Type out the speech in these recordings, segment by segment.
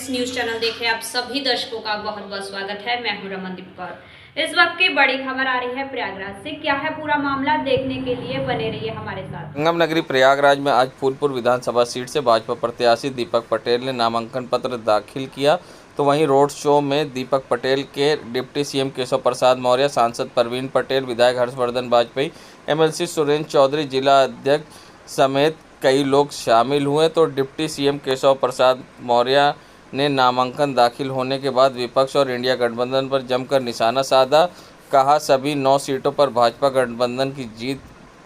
Friends, news channel देख रहे आप सभी दर्शकों का बहुत बहुत स्वागत है। मैं हूं रमनदीप कौर। इस वक्त की बड़ी खबर आ रही है प्रयागराज से। क्या है पूरा मामला, देखने के लिए बने रहिए हमारे साथ। संगम नगरी प्रयागराज में आज फूलपुर विधानसभा सीट से भाजपा प्रत्याशी दीपक पटेल ने नामांकन पत्र दाखिल किया, तो वहीं रोड शो में दीपक पटेल के डिप्टी सीएम केशव प्रसाद मौर्य, सांसद परवीन पटेल, विधायक हर्षवर्धन वाजपेयी, एमएलसी सुरेंद्र चौधरी, जिला अध्यक्ष समेत कई लोग शामिल हुए। तो डिप्टी सीएम केशव प्रसाद मौर्य ने नामांकन दाखिल होने के बाद विपक्ष और इंडिया गठबंधन पर जमकर निशाना साधा। कहा, सभी 9 सीटों पर भाजपा गठबंधन की जीत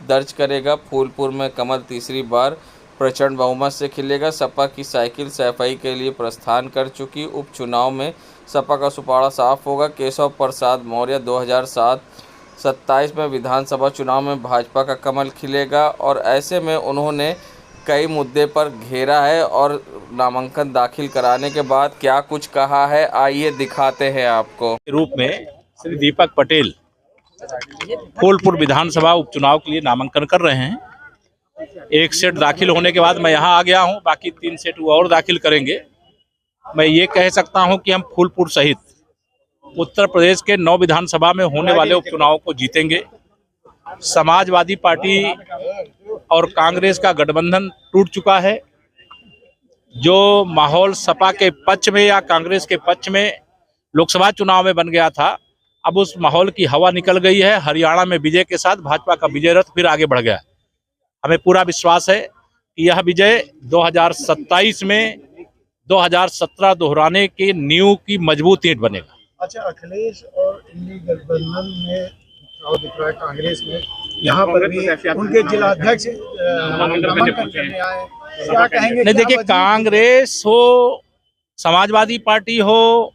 दर्ज करेगा। फूलपुर में कमल तीसरी बार प्रचंड बहुमत से खिलेगा। सपा की साइकिल सफाई के लिए प्रस्थान कर चुकी। उपचुनाव में सपा का सुपाड़ा साफ होगा। केशव प्रसाद मौर्य 2027 में विधानसभा चुनाव में भाजपा का कमल खिलेगा और ऐसे में उन्होंने कई मुद्दे पर घेरा है और नामांकन दाखिल कराने के बाद क्या कुछ कहा है, आइए दिखाते हैं आपको। रूप में श्री दीपक पटेल फूलपुर विधानसभा उपचुनाव के लिए नामांकन कर रहे हैं। एक सेट दाखिल होने के बाद मैं यहां आ गया हूं, बाकी 3 सेट वो और दाखिल करेंगे। मैं ये कह सकता हूं कि हम फूलपुर सहित उत्तर प्रदेश के 9 विधानसभा में होने वाले उपचुनावों को जीतेंगे। समाजवादी पार्टी और कांग्रेस का गठबंधन टूट चुका है। जो माहौल सपा के पक्ष में या कांग्रेस के पक्ष में लोकसभा चुनाव में बन गया था, अब उस माहौल की हवा निकल गई है। हरियाणा में विजय के साथ भाजपा का विजय रथ फिर आगे बढ़ गया। हमें पूरा विश्वास है कि यह विजय 2027 में 2017 दोहराने के नींव की मजबूत ईंट बनेगा। अच्छा, अखिलेश और इंडी गठबंधन में चुनाव दिख रहा है कांग्रेस में, यहाँ पर भी उनके जिला अध्यक्ष नामांकन करने आए, क्या कहेंगे? नहीं, देखिए, कांग्रेस हो, समाजवादी पार्टी हो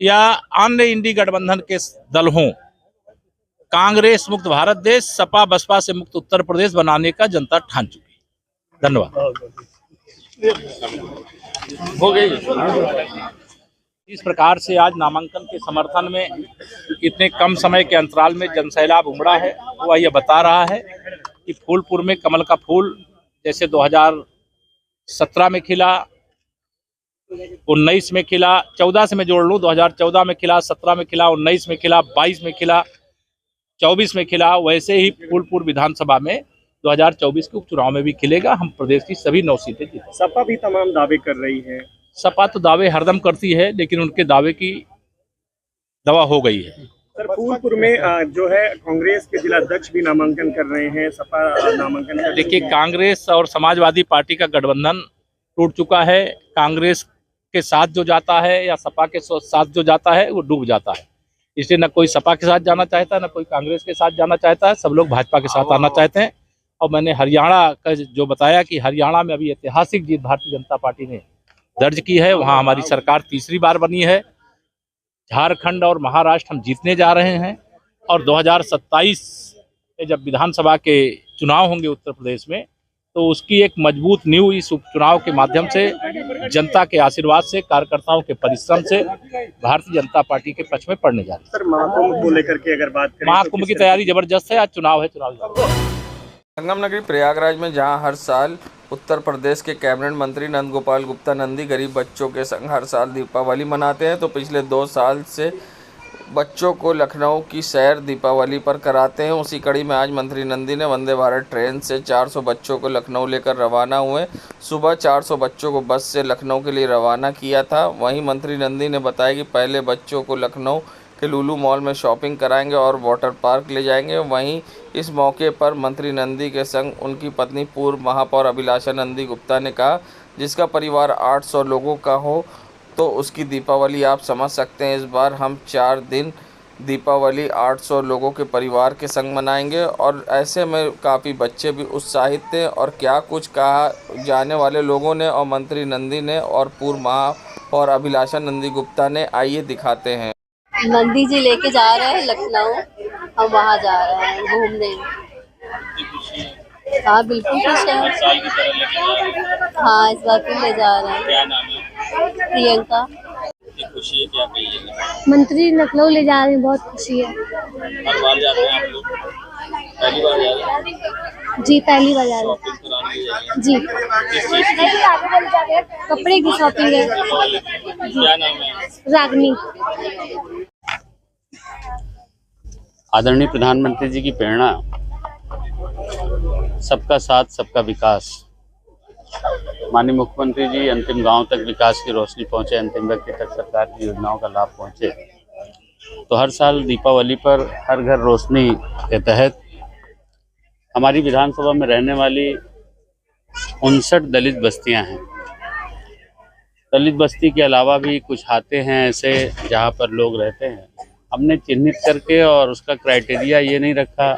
या अन्य इंडी गठबंधन के दल हों, कांग्रेस मुक्त भारत देश, सपा बसपा से मुक्त उत्तर प्रदेश बनाने का जनता ठान चुकी है। धन्यवाद। हो गई। इस प्रकार से आज नामांकन के समर्थन में इतने कम समय के अंतराल में जनसैलाब उमड़ा है, वह यह बता रहा है कि फूलपुर में कमल का फूल जैसे 2017 में खिला, 19 में खिला, 14 से मैं जोड़ लूँ, 2014 में खिला, 17 में खिला, 19 में खिला, 22 में खिला, 24 में खिला, वैसे ही फूलपुर विधानसभा में 2024 के उपचुनाव में भी खिलेगा। हम प्रदेश की सभी 9 सीटें जीतेंगे। सपा भी तमाम दावे कर रही है। सपा तो दावे हरदम करती है, लेकिन उनके दावे की दवा हो गई है। सर, फूलपुर में जो है कांग्रेस के जिला अध्यक्ष भी नामांकन कर रहे हैं, सपा नामांकन कर रही है। देखिए, कांग्रेस और समाजवादी पार्टी का गठबंधन टूट चुका है। कांग्रेस के साथ जो जाता है या सपा के साथ जो जाता है वो डूब जाता है। इसलिए न कोई सपा के साथ जाना चाहता है, न कोई कांग्रेस के साथ जाना चाहता है। सब लोग भाजपा के साथ आना चाहते हैं। और मैंने हरियाणा का जो बताया कि हरियाणा में अभी ऐतिहासिक जीत भारतीय जनता पार्टी ने दर्ज की है, वहाँ हमारी सरकार तीसरी बार बनी है। झारखंड और महाराष्ट्र हम जीतने जा रहे हैं और 2027 में जब विधानसभा के चुनाव होंगे उत्तर प्रदेश में, तो उसकी एक मजबूत नींव इस उपचुनाव के माध्यम से, जनता के आशीर्वाद से, कार्यकर्ताओं के परिश्रम से भारतीय जनता पार्टी के पक्ष में पड़ने जा रही है। सर, महाकुंभ को लेकर के अगर बात करें, महाकुंभ की तैयारी जबरदस्त है। आज चुनाव है, चुनाव। संगम नगरी प्रयागराज में जहां हर साल उत्तर प्रदेश के कैबिनेट मंत्री नंदगोपाल गुप्ता नंदी गरीब बच्चों के संग हर साल दीपावली मनाते हैं, तो पिछले 2 साल से बच्चों को लखनऊ की सैर दीपावली पर कराते हैं। उसी कड़ी में आज मंत्री नंदी ने वंदे भारत ट्रेन से 400 बच्चों को लखनऊ लेकर रवाना हुए। सुबह 400 बच्चों को बस से लखनऊ के लिए रवाना किया था। वहीं मंत्री नंदी ने बताया कि पहले बच्चों को लखनऊ के लुलु मॉल में शॉपिंग कराएंगे और वाटर पार्क ले जाएंगे। वहीं इस मौके पर मंत्री नंदी के संग उनकी पत्नी पूर्व महापौर अभिलाषा नंदी गुप्ता ने कहा, जिसका परिवार 800 लोगों का हो तो उसकी दीपावली आप समझ सकते हैं। इस बार हम 4 दिन दीपावली 800 लोगों के परिवार के संग मनाएंगे और ऐसे में काफ़ी बच्चे भी उत्साहित थे। और क्या कुछ कहा जाने वाले लोगों ने और मंत्री नंदी ने और पूर्व महापौर अभिलाषा नंदी गुप्ता ने, आइए दिखाते हैं। नंदी जी लेके जा रहे हैं लखनऊ, हम वहाँ जा रहे हैं घूमने। हाँ, बिल्कुल खुश है। हाँ, इस बार फिर ले जा रहे हैं। क्या नाम है? प्रियंका। खुशी है, क्या कहिए? मंत्री लखनऊ ले जा रहे हैं, बहुत खुशी है। हर बार जाते हैं आप लोग? पहली बार जा रहे हैं? जी, पहली बार जा रहे हैं। शॉपिंग कराने लिए हैं? जी, किस चीज़ की? कपड़े की शॉपिंग है। क्या नाम है? रागनी। आदरणीय प्रधानमंत्री जी की प्रेरणा, सबका साथ सबका विकास। माननीय मुख्यमंत्री जी अंतिम गांव तक विकास की रोशनी पहुंचे, अंतिम व्यक्ति तक सरकार की योजनाओं का लाभ पहुंचे। तो हर साल दीपावली पर हर घर रोशनी के तहत हमारी विधानसभा में रहने वाली 59 दलित बस्तियां हैं। दलित बस्ती के अलावा भी कुछ आते हैं ऐसे जहां पर लोग रहते हैं। हमने चिन्हित करके और उसका क्राइटेरिया ये नहीं रखा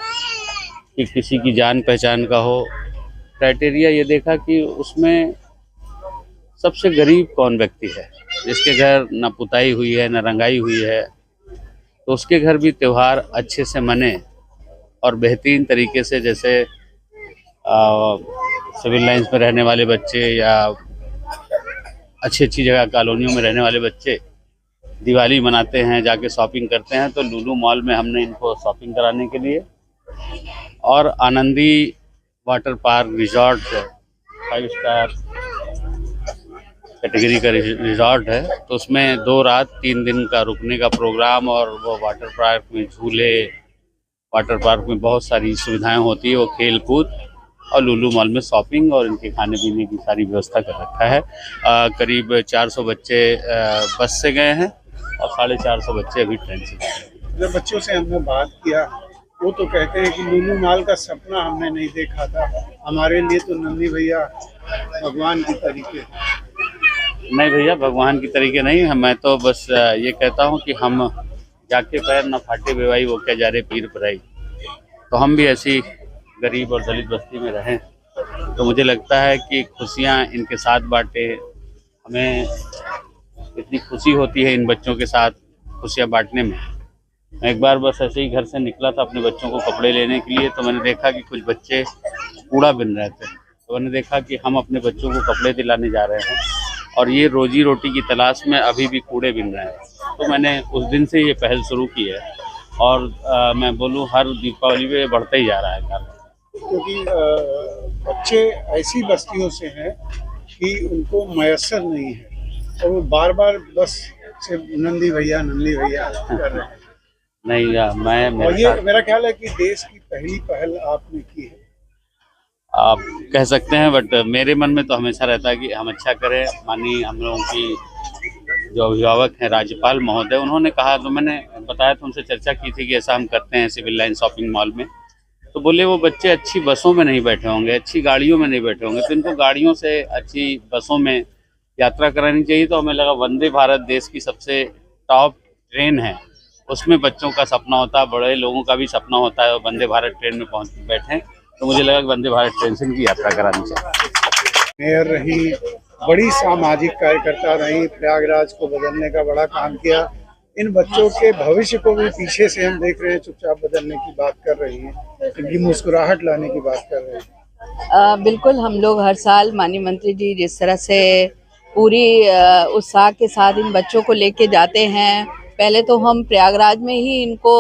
कि किसी की जान पहचान का हो। क्राइटेरिया ये देखा कि उसमें सबसे गरीब कौन व्यक्ति है, जिसके घर न पुताई हुई है न रंगाई हुई है, तो उसके घर भी त्यौहार अच्छे से मने और बेहतरीन तरीके से, जैसे सिविल लाइंस में रहने वाले बच्चे या अच्छी अच्छी जगह कॉलोनियों में रहने वाले बच्चे दिवाली मनाते हैं, जाके शॉपिंग करते हैं। तो लुलु मॉल में हमने इनको शॉपिंग कराने के लिए, और आनंदी वाटर पार्क रिजॉर्ट है, 5 स्टार कैटेगरी का रिजॉर्ट है, तो उसमें 2 रात 3 दिन का रुकने का प्रोग्राम, और वो वाटर पार्क में झूले, वाटर पार्क में बहुत सारी सुविधाएं होती है, वो खेल कूद, और लुलु मॉल में शॉपिंग और इनके खाने पीने की सारी व्यवस्था कर रखा है। करीब 400 बच्चे बस से गए हैं और 450 बच्चे अभी ट्रेन से गए। जब बच्चों से हमने बात किया, वो तो कहते हैं कि लुलु मॉल का सपना हमने नहीं देखा था, हमारे लिए तो नंदी भैया भगवान की तरीके। नहीं भैया, भगवान की तरीके नहीं है। मैं तो बस ये कहता हूँ कि हम जाके पैर न फाटे बेवाई, वो क्या जा रहे पीर पराई। तो हम भी ऐसी गरीब और दलित बस्ती में रहें, तो मुझे लगता है कि खुशियाँ इनके साथ बांटे। हमें इतनी खुशी होती है इन बच्चों के साथ खुशियाँ बांटने में। मैं एक बार बस ऐसे ही घर से निकला था अपने बच्चों को कपड़े लेने के लिए, तो मैंने देखा कि कुछ बच्चे कूड़ा बिन रहे थे। तो मैंने देखा कि हम अपने बच्चों को कपड़े दिलाने जा रहे हैं और ये रोजी रोटी की तलाश में अभी भी कूड़े बिन रहे हैं। तो मैंने उस दिन से ये पहल शुरू की है, और मैं बोलूँ हर दीपावली पे बढ़ता ही जा रहा है कार्य। क्योंकि बच्चे ऐसी बस्तियों से हैं कि उनको मयसर नहीं है, और वो बार बार बस से नंदी भैया कर रहे हैं। नहीं मैं और ये मेरा ख्याल है कि देश की पहली पहल आपने की है। आप कह सकते हैं, बट मेरे मन में तो हमेशा रहता है कि हम अच्छा करें। माननीय हम लोगों की जो अभिभावक हैं राज्यपाल महोदय, उन्होंने कहा, तो मैंने बताया तो उनसे चर्चा की थी कि ऐसा हम करते हैं सिविल लाइन शॉपिंग मॉल में। तो बोले वो बच्चे अच्छी बसों में नहीं बैठे होंगे, अच्छी गाड़ियों में नहीं बैठे होंगे, तो इनको गाड़ियों से अच्छी बसों में यात्रा करानी चाहिए। तो हमें लगा वंदे भारत देश की सबसे टॉप ट्रेन है, उसमें बच्चों का सपना होता है, बड़े लोगों का भी सपना होता है वंदे भारत ट्रेन में बैठें। तो मुझे लगा कि वंदे भारत ट्रेन से इनकी यात्रा करानी चाहिए। मेयर रही, बड़ी सामाजिक कार्यकर्ता रही, प्रयागराज को बदलने का बड़ा काम किया। इन बच्चों के भविष्य को भी पीछे से हम देख रहे हैं, चुपचाप बदलने की बात कर रही हैं, इनकी मुस्कुराहट लाने की बात कर रहे हैं। बिल्कुल, हम लोग हर साल माननीय मंत्री जी जिस तरह से पूरी उत्साह के साथ इन बच्चों को लेके जाते हैं। पहले तो हम प्रयागराज में ही इनको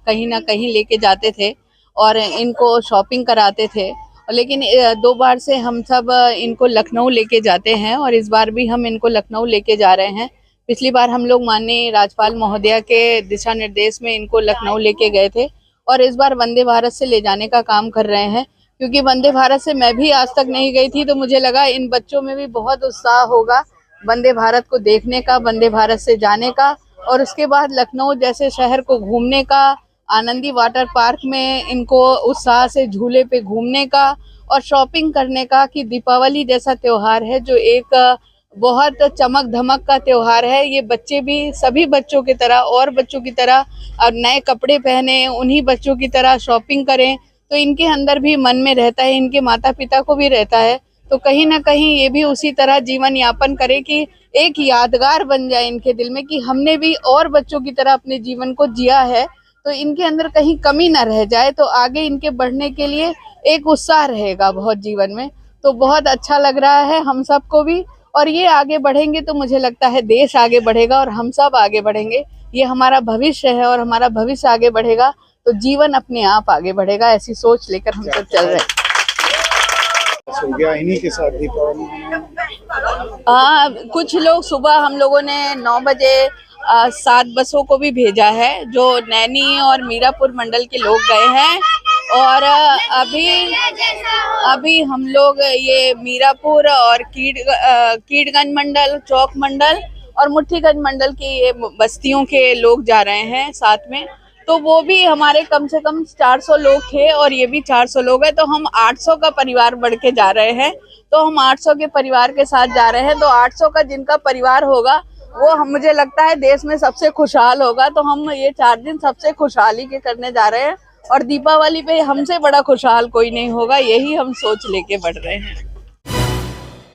कहीं ना कहीं लेके जाते थे और इनको शॉपिंग कराते थे, लेकिन 2 बार से हम सब इनको लखनऊ लेके जाते हैं और इस बार भी हम इनको लखनऊ लेके जा रहे हैं। पिछली बार हम लोग माननीय राज्यपाल महोदया के दिशा निर्देश में इनको लखनऊ लेके गए थे और इस बार वंदे भारत से ले जाने का काम कर रहे हैं, क्योंकि वंदे भारत से मैं भी आज तक नहीं गई थी, तो मुझे लगा इन बच्चों में भी बहुत उत्साह होगा वंदे भारत को देखने का, वंदे भारत से जाने का, और उसके बाद लखनऊ जैसे शहर को घूमने का, आनंदी वाटर पार्क में इनको उत्साह से झूले पे घूमने का और शॉपिंग करने का, कि दीपावली जैसा त्योहार है जो एक बहुत चमक धमक का त्योहार है। ये बच्चे भी सभी बच्चों की तरह और बच्चों की तरह और नए कपड़े पहने, उन्हीं बच्चों की तरह शॉपिंग करें, तो इनके अंदर भी मन में रहता है, इनके माता पिता को भी रहता है, तो कहीं ना कहीं ये भी उसी तरह जीवन यापन करे कि एक यादगार बन जाए इनके दिल में कि हमने भी और बच्चों की तरह अपने जीवन को जिया है, तो इनके अंदर कहीं कमी ना रह जाए, तो आगे इनके बढ़ने के लिए एक उत्साह रहेगा बहुत जीवन में। तो बहुत अच्छा लग रहा है हम सबको भी, और ये आगे बढ़ेंगे तो मुझे लगता है देश आगे बढ़ेगा और हम सब आगे बढ़ेंगे। ये हमारा भविष्य है और हमारा भविष्य आगे बढ़ेगा तो जीवन अपने आप आगे बढ़ेगा, ऐसी सोच लेकर हम सब चल रहे हैं। हो गया इन्हीं के साथ दीपावली कुछ लोग सुबह हम लोगों ने 9 बजे 7 बसों को भी भेजा है जो नैनी और मीरापुर मंडल के लोग गए हैं। और अभी हम लोग ये मीरापुर और कीड़गंज मंडल, चौक मंडल और मुट्ठीगंज मंडल की ये बस्तियों के लोग जा रहे हैं साथ में। तो वो भी हमारे कम से कम 400 लोग थे और ये भी 400 लोग हैं, तो हम 800 का परिवार बढ़ के जा रहे हैं। तो हम 800 के परिवार के साथ जा रहे हैं, तो 800 का जिनका परिवार होगा वो मुझे लगता है देश में सबसे खुशहाल होगा। तो हम ये 4 दिन सबसे खुशहाली के करने जा रहे हैं और दीपावली पे हमसे बड़ा खुशहाल कोई नहीं होगा, यही हम सोच लेके बढ़ रहे हैं।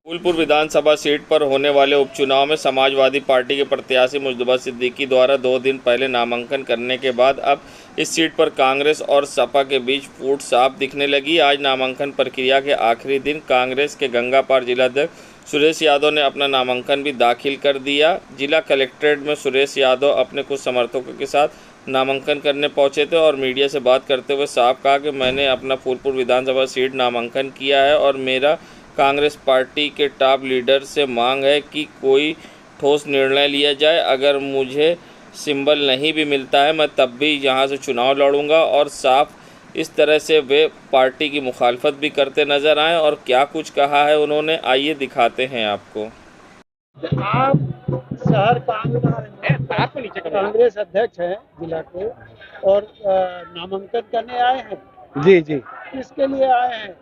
फूलपुर विधानसभा सीट पर होने वाले उपचुनाव में समाजवादी पार्टी के प्रत्याशी मुजद्दबा सिद्दीकी द्वारा 2 दिन पहले नामांकन करने के बाद अब इस सीट पर कांग्रेस और सपा के बीच फूट साफ दिखने लगी। आज नामांकन प्रक्रिया के आखिरी दिन कांग्रेस के गंगापार जिलाध्यक्ष सुरेश यादव ने अपना नामांकन भी दाखिल कर दिया। जिला कलेक्ट्रेट में सुरेश यादव अपने कुछ समर्थकों के साथ नामांकन करने पहुंचे थे और मीडिया से बात करते हुए साफ कहा कि मैंने अपना फूलपुर विधानसभा सीट नामांकन किया है और मेरा कांग्रेस पार्टी के टॉप लीडर से मांग है कि कोई ठोस निर्णय लिया जाए। अगर मुझे सिंबल नहीं भी मिलता है मैं तब भी यहाँ से चुनाव लड़ूंगा। और साफ इस तरह से वे पार्टी की मुखालफत भी करते नजर आए और क्या कुछ कहा है उन्होंने, आइए दिखाते हैं आपको। आप शहर कांग्रेस अध्यक्ष हैं जिला के और नामांकन करने आए हैं। जी जी, किसके लिए आए हैं?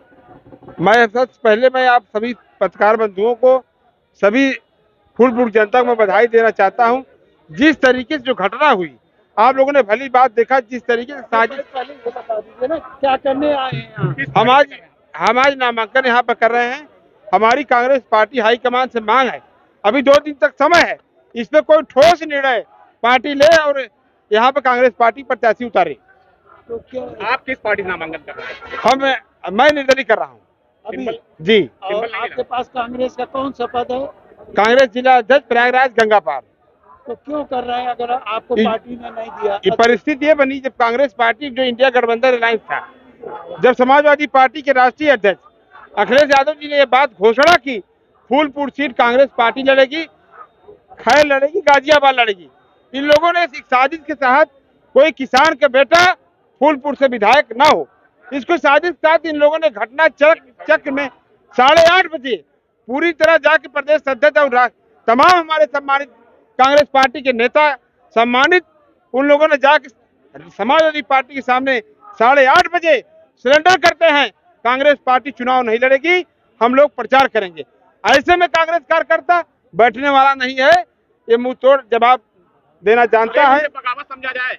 मैं आप सभी पत्रकार बंधुओं को, सभी फूलपुर जनता को मैं बधाई देना चाहता हूं। जिस तरीके से जो घटना हुई, आप लोगों ने भली बात देखा, जिस तरीके से साजिश, पहले ये बता दीजिए ना क्या करने आए हैं? हम आज नामांकन यहाँ पर कर रहे हैं। हमारी कांग्रेस पार्टी हाईकमान से मांग है, अभी 2 दिन तक समय है, इस पे कोई ठोस निर्णय पार्टी ले और यहाँ पे कांग्रेस पार्टी प्रत्याशी उतारे। तो क्या आप किस पार्टी से नामांकन कर रहे हैं? मैं निर्दलीय कर रहा हूँ अभी जी। और आपके पास कांग्रेस का कौन सा पद है? कांग्रेस जिला अध्यक्ष प्रयागराज गंगापार। तो क्यों कर रहे हैं अगर आपको पार्टी ने नहीं दिया? ये परिस्थिति ये बनी जब कांग्रेस पार्टी जो इंडिया गठबंधन अलायंस था, जब समाजवादी पार्टी के राष्ट्रीय अध्यक्ष अखिलेश यादव जी ने ये बात घोषणा की फूलपुर सीट कांग्रेस पार्टी लड़ेगी, खैर लड़ेगी, गाजियाबाद लड़ेगी। इन लोगों ने इस साजिश के तहत कोई किसान का बेटा फूलपुर से विधायक ना हो, इसको साजिश के तहत इन लोगों ने घटना चक्र में 8:30 बजे पूरी तरह जाके प्रदेश अध्यक्ष और तमाम हमारे सम्मानित कांग्रेस पार्टी के नेता सम्मानित उन लोगों ने जाके समाजवादी पार्टी के सामने 8:30 बजे सरेंडर करते हैं। कांग्रेस पार्टी चुनाव नहीं लड़ेगी, हम लोग प्रचार करेंगे। ऐसे में कांग्रेस कार्यकर्ता बैठने वाला नहीं है, ये मुंह तोड़ जवाब देना जानता है। बगावत समझा जाए,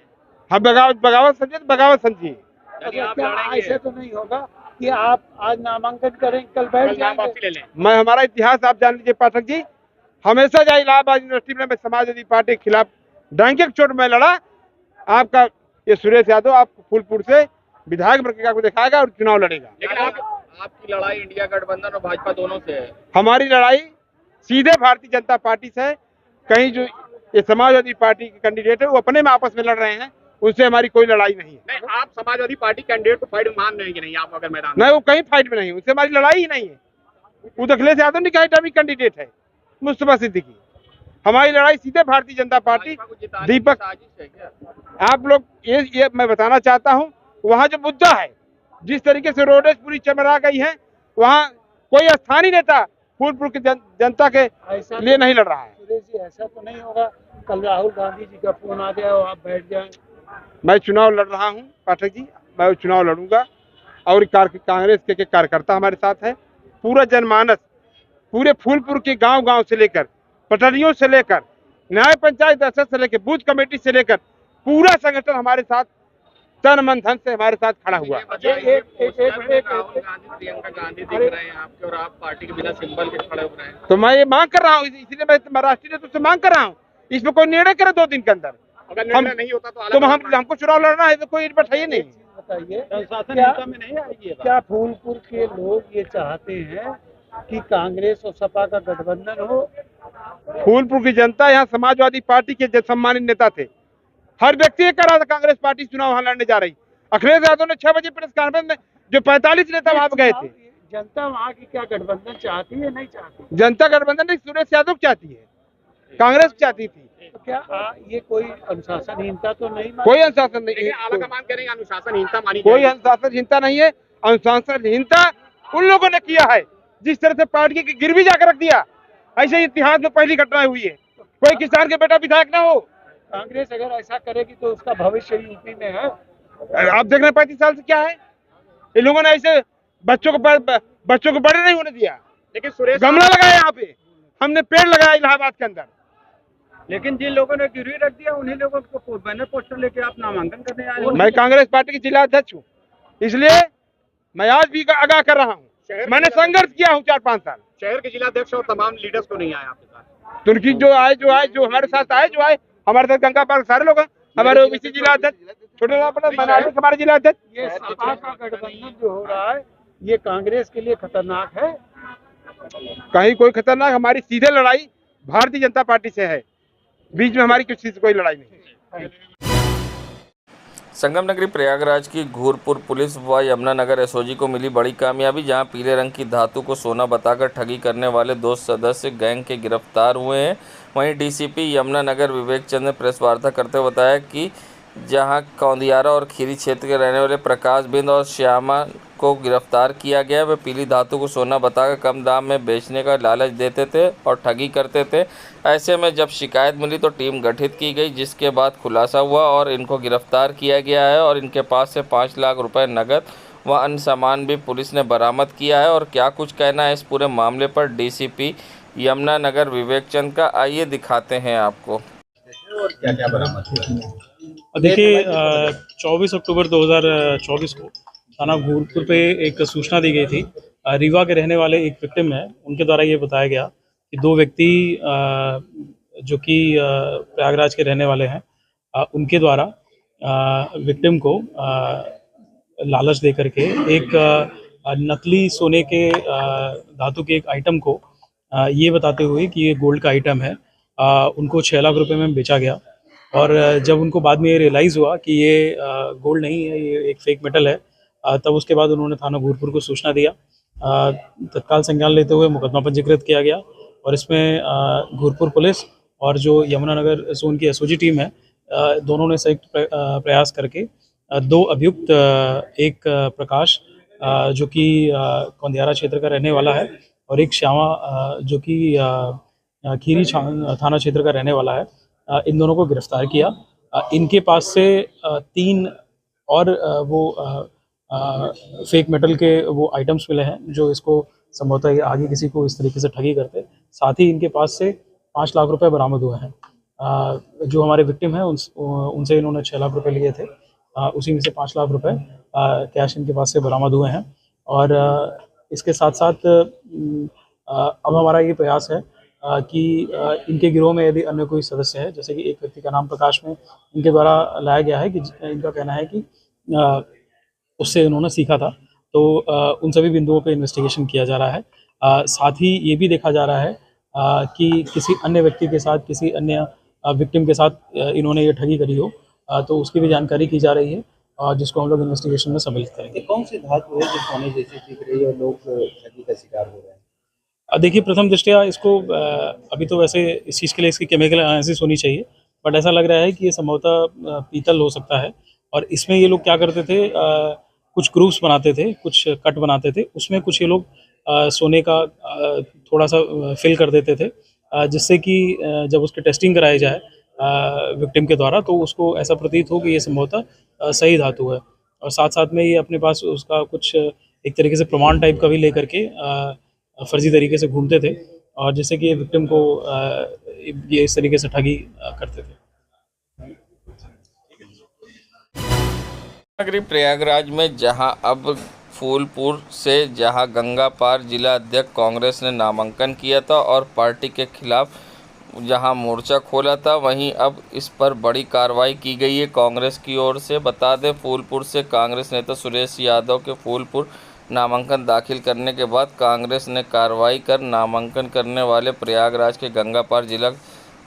हम बगावत समझे तो बगावत समझिए। ऐसे तो नहीं होगा कि आप आज नामांकन करें कल बैठ जाएंगे। मैं हमारा इतिहास आप जान लीजिए पाठक जी, हमेशा जहाँ इलाहाबाद यूनिवर्सिटी में मैं समाजवादी पार्टी के खिलाफ डंके की चोट में लड़ा। आपका ये सुरेश यादव आपको फूलपुर से विधायक प्रक्रिया को दिखाएगा और चुनाव लड़ेगा। लेकिन आपकी लड़ाई इंडिया गठबंधन और भाजपा दोनों से है। हमारी लड़ाई सीधे भारतीय जनता पार्टी से है। कहीं जो ये समाजवादी पार्टी के कैंडिडेट है वो अपने में आपस में लड़ रहे हैं, उससे हमारी कोई लड़ाई नहीं है। नहीं, आप समाजवादी पार्टी कैंडिडेट को फाइट में मान रहे हैं कि नहीं? आप अगर मैदान नहीं, वो कहीं फाइट में नहीं, उससे हमारी लड़ाई ही नहीं है। वो अखिलेश यादव ने कहा डमी कैंडिडेट है मुस्तफा सिद्दीकी। हमारी लड़ाई सीधे भारतीय जनता पार्टी दीपक। आप लोग ये मैं बताना चाहता हूँ, वहाँ जो मुद्दा है, जिस तरीके से रोडें पूरी चमरा गई है, वहाँ कोई स्थानीय नेता फूलपुर की जनता के लिए नहीं लड़ रहा है। सुरेश जी, ऐसा तो नहीं होगा कल राहुल गांधी जी का फोन आ गया और आप बैठ जाएं? मैं चुनाव लड़ रहा हूं पाठक जी, मैं चुनाव लड़ूंगा और कांग्रेस के कार्यकर्ता हमारे साथ है। पूरा जनमानस, पूरे फूलपुर के गांव-गांव से लेकर पटरियों से लेकर न्याय पंचायत दर्शक से लेकर बूथ कमेटी से लेकर पूरा संगठन हमारे साथ तन मन धन से हमारे साथ खड़ा हुआ। प्रियंका गांधी दिख रहे हैं आपके और आप पार्टी के बिना सिंबल के खड़े हो रहे हैं। तो मैं ये मांग कर रहा हूँ, इसलिए मैं राष्ट्रीय नेतृत्व से मांग कर रहा हूँ, इसमें कोई निर्णय करे 2 दिन के अंदर। अगर निर्णय नहीं होता तो हमको चुनाव लड़ना है, तो कोई बैठाइए नहीं। बताइए, में नहीं आएगी क्या फूलपुर के लोग ये चाहते हैं कि कांग्रेस और सपा का गठबंधन हो? फूलपुर की जनता यहाँ समाजवादी पार्टी के सम्मानित नेता थे, हर व्यक्ति ये कह रहा था कांग्रेस पार्टी चुनाव वहाँ लड़ने जा रही। अखिलेश यादव ने 6 बजे प्रेस कॉन्फ्रेंस में जो 45 नेता वहाँ गए थे। जनता वहाँ की क्या गठबंधन चाहती है, नहीं चाहती? जनता गठबंधन नहीं, सुरेश यादव चाहती है, कांग्रेस चाहती थी। तो क्या ये कोई अनुशासनहीनता तो नहीं? कोई अनुशासन नहीं, आलाकमान कह रहे हैं अनुशासनहीनता मानी कोई अनुशासनहीनता नहीं है। अनुशासनहीनता उन लोगों ने किया है जिस तरह से पार्टी की गिरवी जाकर रख दिया। ऐसे इतिहास में पहली घटना हुई है, कोई किसान के बेटा विधायक ना हो। कांग्रेस अगर ऐसा करेगी तो उसका भविष्य यूपी में है। आप देख रहे हैं 35 साल से क्या है, इन लोगों ने ऐसे बच्चों को बड़े नहीं होने दिया। लेकिन सुरेश गमला लगाया, यहाँ पे हमने पेड़ लगाया इलाहाबाद के अंदर। लेकिन जिन लोगों ने गिरवी रख दिया उन्हीं लोगों को बैनर पोस्टर लेके आप नामांकन करने आए हो। मैं कांग्रेस पार्टी के जिला अध्यक्ष हूँ, इसलिए मैं आज भी आगाह कर रहा हूँ। मैंने संघर्ष किया हूँ 4-5 साल। शहर के जिला अध्यक्ष और तमाम लीडर्स को नहीं आए आपके साथ? तुर्की जो हमारे साथ आए, हमारे साथ गंगा पार्क सारे लोग हैं, हमारे ओबीसी जिला अध्यक्ष छोटे हमारे जिला अध्यक्ष। ये सपा का गठबंधन जो हो रहा है ये कांग्रेस के लिए खतरनाक है। कहीं कोई खतरनाक, हमारी सीधे लड़ाई भारतीय जनता पार्टी से है, बीच में हमारी किसी से कोई लड़ाई नहीं। संगम नगरी प्रयागराज की घूरपुर पुलिस व यमुनानगर एसओजी को मिली बड़ी कामयाबी, जहां पीले रंग की धातु को सोना बताकर ठगी करने वाले 2 सदस्य गैंग के गिरफ्तार हुए हैं। वहीं डीसीपी यमुनानगर विवेक चंद ने प्रेस वार्ता करते हुए बताया कि जहां कौंदियारा और खीरी क्षेत्र के रहने वाले प्रकाश बिंद और श्यामा को गिरफ्तार किया गया। वे पीली धातु को सोना बताकर कम दाम में बेचने का लालच देते थे और ठगी करते थे। ऐसे में जब शिकायत मिली तो टीम गठित की गई, जिसके बाद खुलासा हुआ और इनको गिरफ्तार किया गया है और इनके पास से 5 लाख रुपए नकद व अन्य सामान भी पुलिस ने बरामद किया है। और क्या कुछ कहना है इस पूरे मामले पर डीसीपी यमुनानगर विवेक चंद का, आइए दिखाते हैं आपको। क्या क्या बरामद हुआ? देखिए 24 अक्टूबर 2024 को थाना घूरपुर पे एक सूचना दी गई थी। रीवा के रहने वाले एक विक्टिम है, उनके द्वारा ये बताया गया कि 2 व्यक्ति जो कि प्रयागराज के रहने वाले हैं, उनके द्वारा विक्टिम को लालच दे करके एक नकली सोने के धातु के एक आइटम को ये बताते हुए कि ये गोल्ड का आइटम है, उनको 6 लाख रुपए में बेचा गया। और जब उनको बाद में ये रियलाइज़ हुआ कि ये गोल्ड नहीं है, ये एक फेक मेटल है, तब उसके बाद उन्होंने थाना घूरपुर को सूचना दिया। तत्काल संज्ञान लेते हुए मुकदमा पंजीकृत किया गया और इसमें घूरपुर पुलिस और जो यमुनानगर जोन की एसओजी टीम है, दोनों ने संयुक्त प्रयास करके 2 अभियुक्त, एक प्रकाश जो कि कौंदियारा क्षेत्र का रहने वाला है और एक श्यामा जो कि खीरी थाना क्षेत्र का रहने वाला है, इन दोनों को गिरफ्तार किया। इनके पास से 3 और वो फेक मेटल के वो आइटम्स मिले हैं जो इसको संभवतः आगे किसी को इस तरीके से ठगी करते। साथ ही इनके पास से 5 लाख रुपए बरामद हुए हैं। जो हमारे विक्टिम हैं उनसे इन्होंने 6 लाख रुपए लिए थे, उसी में से 5 लाख रुपए कैश इनके पास से बरामद हुए हैं। और इसके साथ साथ अब हमारा ये प्रयास है कि इनके गिरोह में यदि अन्य कोई सदस्य है, जैसे कि एक व्यक्ति का नाम प्रकाश में इनके द्वारा लाया गया है कि इनका कहना है कि उससे इन्होंने सीखा था, तो उन सभी बिंदुओं पे इन्वेस्टिगेशन किया जा रहा है। साथ ही ये भी देखा जा रहा है कि किसी अन्य व्यक्ति के साथ, किसी अन्य विक्टिम के साथ इन्होंने ये ठगी करी हो, तो उसकी भी जानकारी की जा रही है और जिसको हम लोग इन्वेस्टिगेशन में सम्मिलित करेंगे। कौन सी धातु है जो सोने जैसी दिख रही है और लोग ठगी का शिकार हो रहे हैं? देखिए, प्रथम दृष्टया इसको अभी तो वैसे इस चीज़ के लिए इसकी केमिकल एनालिसिस होनी चाहिए, बट ऐसा लग रहा है कि ये संभवतः पीतल हो सकता है। और इसमें ये लोग क्या करते थे, कुछ ग्रूव्स बनाते थे, कुछ कट बनाते थे, उसमें कुछ ये लोग सोने का थोड़ा सा फिल कर देते थे, जिससे कि जब उसकी टेस्टिंग कराई जाए विक्टिम के द्वारा तो उसको ऐसा प्रतीत हो कि ये संभवतः सही धातु है। और साथ साथ में ये अपने पास उसका कुछ एक तरीके से प्रमाण टाइप का भी लेकर के फर्जी तरीके से घूमते थे, और जिससे कि ये विक्टिम को ये इस तरीके से ठगी करते थे। नगरी प्रयागराज में जहां अब फूलपुर से जहां गंगा पार जिला अध्यक्ष कांग्रेस ने नामांकन किया था और पार्टी के खिलाफ जहां मोर्चा खोला था, वहीं अब इस पर बड़ी कार्रवाई की गई है कांग्रेस की ओर से। बता दें, फूलपुर से कांग्रेस नेता सुरेश यादव के फूलपुर नामांकन दाखिल करने के बाद कांग्रेस ने कार्रवाई कर नामांकन करने वाले प्रयागराज के गंगा पार जिला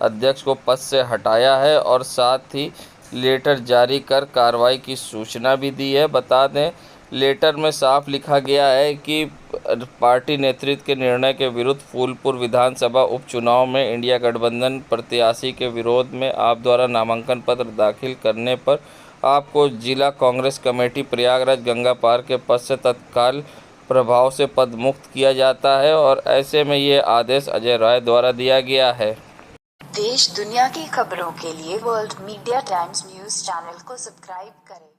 अध्यक्ष को पद से हटाया है और साथ ही लेटर जारी कर कार्रवाई की सूचना भी दी है। बता दें, लेटर में साफ लिखा गया है कि पार्टी नेतृत्व के निर्णय के विरुद्ध फूलपुर विधानसभा उपचुनाव में इंडिया गठबंधन प्रत्याशी के विरोध में आप द्वारा नामांकन पत्र दाखिल करने पर आपको जिला कांग्रेस कमेटी प्रयागराज गंगा पार के पद से तत्काल प्रभाव से पद मुक्त किया जाता है और ऐसे में ये आदेश अजय राय द्वारा दिया गया है। देश दुनिया की खबरों के लिए world media times news channel को सब्सक्राइब करें।